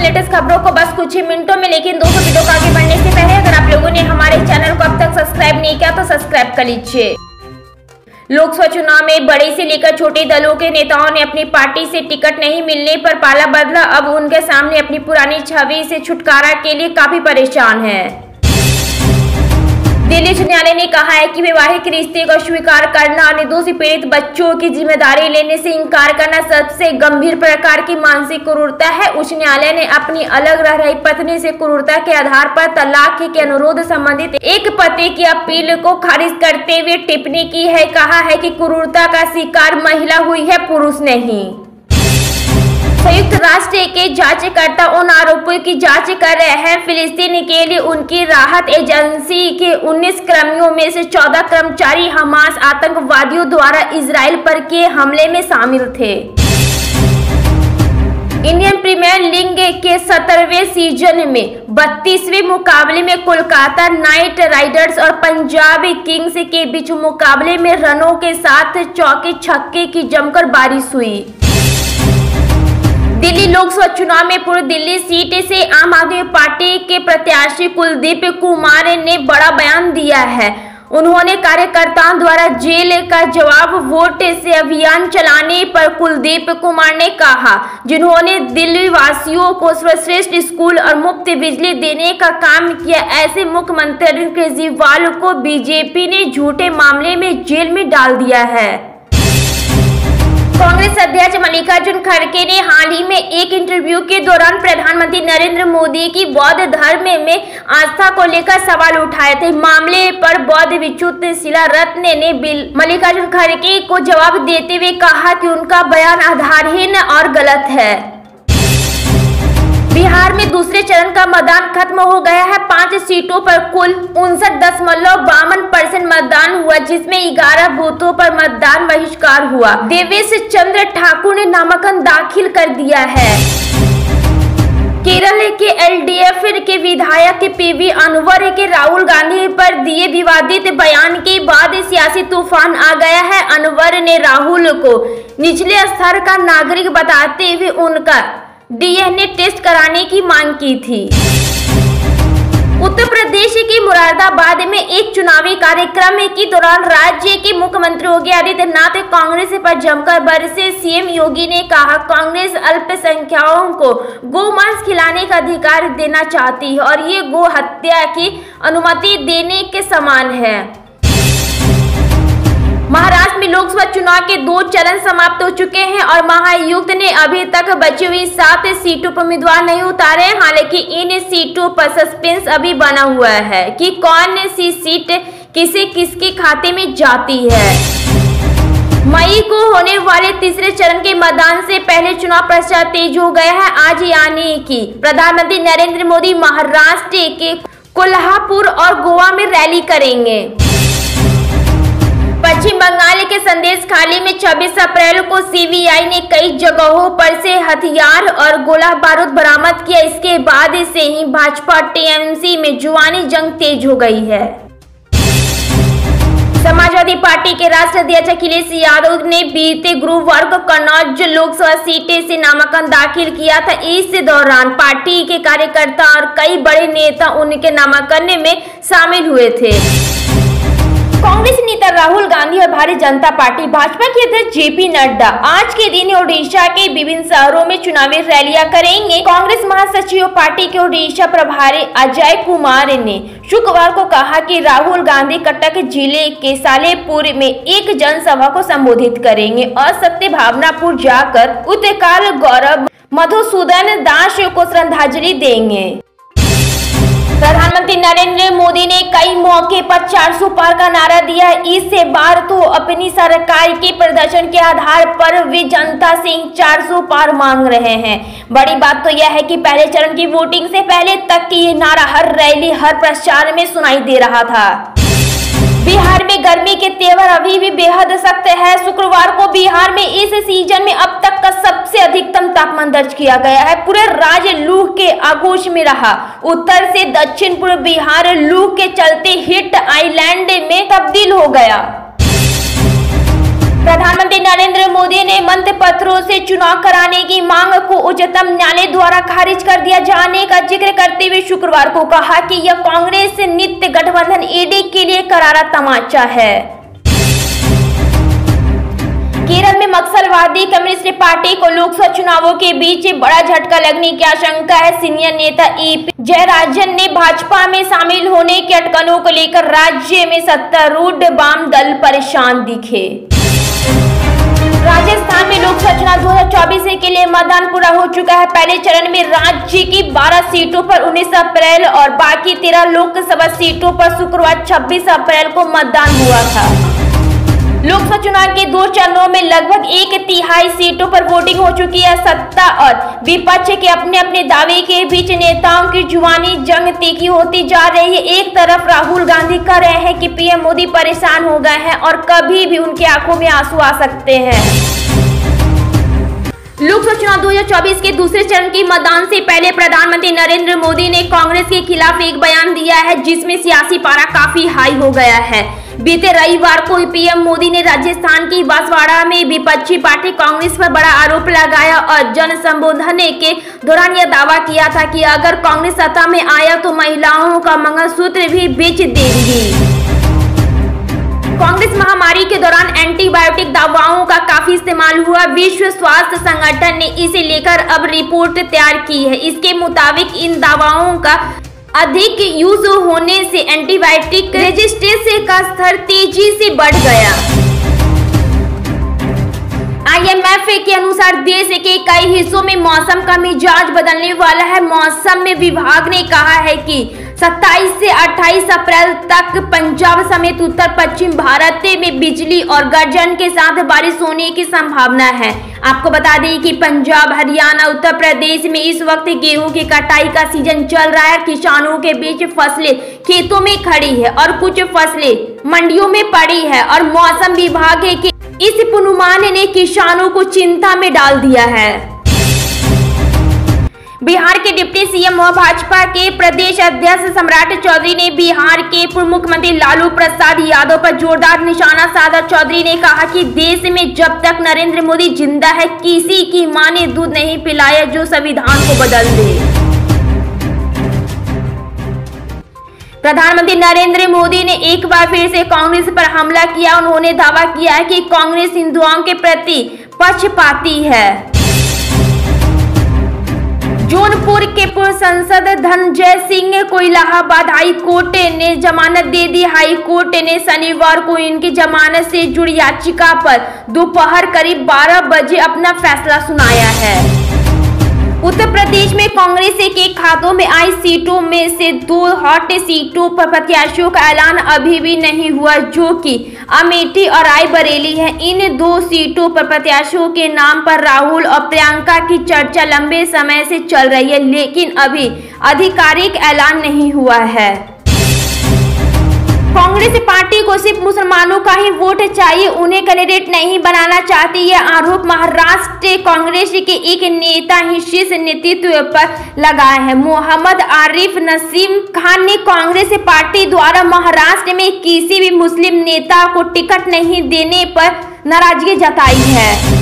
Latest खबरों को बस कुछ ही मिनटों में, लेकिन दोस्तों वीडियो को आगे बढ़ने से पहले अगर आप लोगों ने हमारे चैनल को अब तक सब्सक्राइब नहीं किया तो सब्सक्राइब कर लीजिए। लोकसभा चुनाव में बड़े से लेकर छोटे दलों के नेताओं ने अपनी पार्टी से टिकट नहीं मिलने पर पाला बदला। अब उनके सामने अपनी पुरानी छवि से छुटकारा के लिए काफी परेशान है। दिल्ली उच्च न्यायालय ने कहा है कि वैवाहिक रिश्ते को स्वीकार करना और निर्दोष पीड़ित बच्चों की जिम्मेदारी लेने से इंकार करना सबसे गंभीर प्रकार की मानसिक क्रूरता है। उच्च न्यायालय ने अपनी अलग रह रही पत्नी से क्रूरता के आधार पर तलाक के अनुरोध संबंधित एक पति की अपील को खारिज करते हुए टिप्पणी की है। कहा है कि क्रूरता का शिकार महिला हुई है, पुरुष नहीं। संयुक्त राष्ट्र के जांचकर्ता उन आरोपों की जांच कर रहे हैं। फिलिस्तीन के लिए उनकी राहत एजेंसी के 19 कर्मियों में से 14 कर्मचारी हमास आतंकवादियों द्वारा इजराइल पर किए हमले में शामिल थे। इंडियन प्रीमियर लीग के 17वें सीजन में 32वें मुकाबले में कोलकाता नाइट राइडर्स और पंजाब किंग्स के बीच मुकाबले में रनों के साथ चौके छक्के की जमकर बारिश हुई। दिल्ली लोकसभा चुनाव में पूर्व दिल्ली सीट से आम आदमी पार्टी के प्रत्याशी कुलदीप कुमार ने बड़ा बयान दिया है। उन्होंने कार्यकर्ताओं द्वारा जेल का जवाब वोट से अभियान चलाने पर कुलदीप कुमार ने कहा, जिन्होंने दिल्ली वासियों को सर्वश्रेष्ठ स्कूल और मुफ्त बिजली देने का काम किया, ऐसे मुख्यमंत्री केजरीवाल को बीजेपी ने झूठे मामले में जेल में डाल दिया है। कांग्रेस अध्यक्ष मल्लिकार्जुन खड़गे ने हाल ही में एक इंटरव्यू के दौरान प्रधानमंत्री नरेंद्र मोदी की बौद्ध धर्म में आस्था को लेकर सवाल उठाए थे। मामले पर बौद्ध भिक्षु शिला रत्न ने मल्लिकार्जुन खड़गे को जवाब देते हुए कहा कि उनका बयान आधारहीन और गलत है। बिहार में दूसरे चरण का मतदान खत्म हो गया है। 5 सीटों पर कुल 59.52% मतदान हुआ, जिसमें 11 बूथों पर मतदान बहिष्कार हुआ। देवेश चंद्र ठाकुर ने नामांकन दाखिल कर दिया है। केरल के एलडीएफ के विधायक पीवी अनवर के राहुल गांधी पर दिए विवादित बयान के बाद सियासी तूफान आ गया है। अनवर ने राहुल को निचले स्तर का नागरिक बताते हुए उनका डीएनए टेस्ट कराने की मांग की थी। उत्तर प्रदेश के मुरादाबाद में एक चुनावी कार्यक्रम के दौरान राज्य के मुख्यमंत्री योगी आदित्यनाथ कांग्रेस पर जमकर बरसे। सीएम योगी ने कहा, कांग्रेस अल्पसंख्यकों को गोमांस खिलाने का अधिकार देना चाहती है और ये गो हत्या की अनुमति देने के समान है। महाराष्ट्र में लोकसभा चुनाव के 2 चरण समाप्त हो चुके हैं और महाआयुक्त ने अभी तक बची हुई 7 सीटों पर उम्मीदवार नहीं उतारे। हालांकि इन सीटों पर सस्पेंस अभी बना हुआ है कि कौन सी सीट किसके खाते में जाती है। मई को होने वाले तीसरे चरण के मतदान से पहले चुनाव प्रचार तेज हो गया है। आज यानी कि प्रधानमंत्री नरेंद्र मोदी महाराष्ट्र के कोल्हापुर और गोवा में रैली करेंगे। पश्चिम बंगाल के संदेश खाली में 26 अप्रैल को सीबीआई ने कई जगहों पर से हथियार और गोला बारूद बरामद किया। इसके बाद से ही भाजपा टीएमसी में जुबानी जंग तेज हो गई है। समाजवादी पार्टी के राष्ट्रीय अध्यक्ष अखिलेश यादव ने बीते गुरुवार को कन्नौज लोकसभा सीट से नामांकन दाखिल किया था। इस दौरान पार्टी के कार्यकर्ता और कई बड़े नेता उनके नामांकन में शामिल हुए थे। कांग्रेस नेता राहुल गांधी और भारतीय जनता पार्टी भाजपा के अध्यक्ष जेपी नड्डा आज के दिन ओडिशा के विभिन्न शहरों में चुनावी रैलियां करेंगे। कांग्रेस महासचिव पार्टी के ओडिशा प्रभारी अजय कुमार ने शुक्रवार को कहा कि राहुल गांधी कटक जिले के सालेपुर में एक जनसभा को संबोधित करेंगे और सत्य भावनापुर जाकर उत्कल गौरव मधुसूदन दास को श्रद्धांजलि देंगे। प्रधानमंत्री नरेंद्र मोदी ने कई मौके पर 400 पार का नारा दिया है। इस बार तो अपनी सरकार के प्रदर्शन के आधार पर वे जनता से 400 पार मांग रहे हैं। बड़ी बात तो यह है कि पहले चरण की वोटिंग से पहले तक की ये नारा हर रैली हर प्रचार में सुनाई दे रहा था। बिहार में गर्मी के तेवर अभी भी बेहद सख्त है। शुक्रवार को बिहार में इस सीजन में अब तक का सबसे अधिकतम तापमान दर्ज किया गया है। पूरे राज्य लू के आगोश में रहा। उत्तर से दक्षिण पूर्व बिहार लू के चलते हीट आइलैंड में तब्दील हो गया। प्रधानमंत्री नरेंद्र मोदी ने मंत्र पत्रों से चुनाव कराने की मांग को उच्चतम न्यायालय द्वारा खारिज कर दिया जाने का जिक्र करते हुए शुक्रवार को कहा कि यह कांग्रेस नित्य गठबंधन ईडी के लिए करारा तमाचा है। केरल में नक्सलवादी कम्युनिस्ट पार्टी को लोकसभा चुनावों के बीच बड़ा झटका लगने की आशंका है। सीनियर नेता ईपी जयराजन ने भाजपा में शामिल होने के अटकलों को लेकर राज्य में सत्तारूढ़ वाम दल परेशान दिखे। राजस्थान में लोकसभा चुनाव 2024 के लिए मतदान पूरा हो चुका है। पहले चरण में राज्य की 12 सीटों पर 19 अप्रैल और बाकी 13 लोकसभा सीटों पर शुक्रवार 26 अप्रैल को मतदान हुआ था। लोकसभा चुनाव के 2 चरणों में लगभग 1/3 सीटों पर वोटिंग हो चुकी है। सत्ता और विपक्ष के अपने अपने दावे के बीच नेताओं की जुबानी जंग तीखी होती जा रही है। एक तरफ राहुल गांधी कह रहे हैं कि पीएम मोदी परेशान हो गए हैं और कभी भी उनकी आंखों में आंसू आ सकते हैं। लोकसभा चुनाव 2024 के दूसरे चरण की मतदान से पहले प्रधानमंत्री नरेंद्र मोदी ने कांग्रेस के खिलाफ एक बयान दिया है, जिसमें सियासी पारा काफी हाई हो गया है। बीते रविवार को पीएम मोदी ने राजस्थान की बांसवाड़ा में विपक्षी पार्टी कांग्रेस पर बड़ा आरोप लगाया और जन संबोधन के दौरान यह दावा किया था कि अगर कांग्रेस सत्ता में आया तो महिलाओं का मंगलसूत्र भी बेच देगी। कांग्रेस महामारी के दौरान एंटीबायोटिक दवाओं का काफी इस्तेमाल हुआ। विश्व स्वास्थ्य संगठन ने इसे लेकर अब रिपोर्ट तैयार की है। इसके मुताबिक इन दवाओं का अधिक यूज होने से एंटीबायोटिक रेजिस्टेंस का स्तर तेजी से बढ़ गया। IMF के अनुसार देश के कई हिस्सों में मौसम का मिजाज बदलने वाला है। मौसम में विभाग ने कहा है कि 27 से 28 अप्रैल तक पंजाब समेत उत्तर पश्चिम भारत में बिजली और गर्जन के साथ बारिश होने की संभावना है। आपको बता दें कि पंजाब, हरियाणा, उत्तर प्रदेश में इस वक्त गेहूं की कटाई का सीजन चल रहा है। किसानों के बीच फसलें खेतों में खड़ी है और कुछ फसलें मंडियों में पड़ी है और मौसम विभाग के इस पूर्वानुमान ने किसानों को चिंता में डाल दिया है। बिहार के डिप्टी सीएम व भाजपा के प्रदेश अध्यक्ष सम्राट चौधरी ने बिहार के पूर्व मुख्यमंत्री लालू प्रसाद यादव पर जोरदार निशाना साधा। चौधरी ने कहा कि देश में जब तक नरेंद्र मोदी जिंदा है, किसी की मां ने दूध नहीं पिलाया जो संविधान को बदल दे। प्रधानमंत्री नरेंद्र मोदी ने एक बार फिर से कांग्रेस पर हमला किया। उन्होंने दावा किया है कि कांग्रेस हिंदुओं के प्रति पक्षपाती है। जौनपुर के पूर्व सांसद धनंजय सिंह को इलाहाबाद हाई कोर्ट ने जमानत दे दी। हाई कोर्ट ने शनिवार को इनकी जमानत से जुड़ी याचिका पर दोपहर करीब 12 बजे अपना फैसला सुनाया है। उत्तर प्रदेश में कांग्रेस के खातों में आई सीटों में से 2 हॉट सीटों पर प्रत्याशियों का ऐलान अभी भी नहीं हुआ, जो कि अमेठी और रायबरेली है। इन 2 सीटों पर प्रत्याशियों के नाम पर राहुल और प्रियंका की चर्चा लंबे समय से चल रही है, लेकिन अभी आधिकारिक ऐलान नहीं हुआ है। कांग्रेस पार्टी को सिर्फ मुसलमानों का ही वोट चाहिए, उन्हें कैंडिडेट नहीं बनाना चाहती। यह आरोप महाराष्ट्र कांग्रेस के एक नेता ही शीर्ष नेतृत्व पर लगाए हैं। मोहम्मद आरिफ नसीम खान ने कांग्रेस पार्टी द्वारा महाराष्ट्र में किसी भी मुस्लिम नेता को टिकट नहीं देने पर नाराजगी जताई है।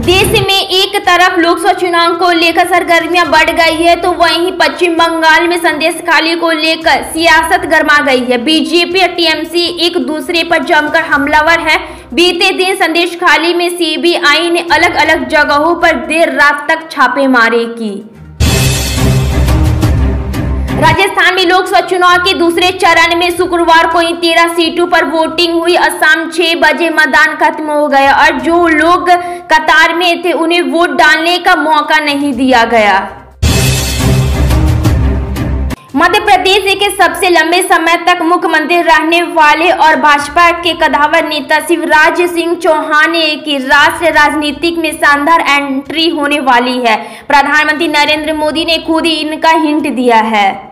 देश में एक तरफ लोकसभा चुनाव को लेकर सरगर्मियां बढ़ गई है, तो वहीं पश्चिम बंगाल में संदेश खाली को लेकर सियासत गर्मा गई है। बीजेपी और टीएमसी एक दूसरे पर जमकर हमलावर है। बीते दिन संदेश खाली में सीबीआई ने अलग अलग जगहों पर देर रात तक छापेमारी की। राजस्थान में लोकसभा चुनाव के दूसरे चरण में शुक्रवार को 13 सीटों पर वोटिंग हुई और शाम 6 बजे मतदान खत्म हो गया और जो लोग कतार में थे उन्हें वोट डालने का मौका नहीं दिया गया। मध्य प्रदेश के सबसे लंबे समय तक मुख्यमंत्री रहने वाले और भाजपा के कद्दावर नेता शिवराज सिंह चौहान की राष्ट्रीय राजनीति में शानदार एंट्री होने वाली है। प्रधानमंत्री नरेंद्र मोदी ने खुद ही इनका हिंट दिया है।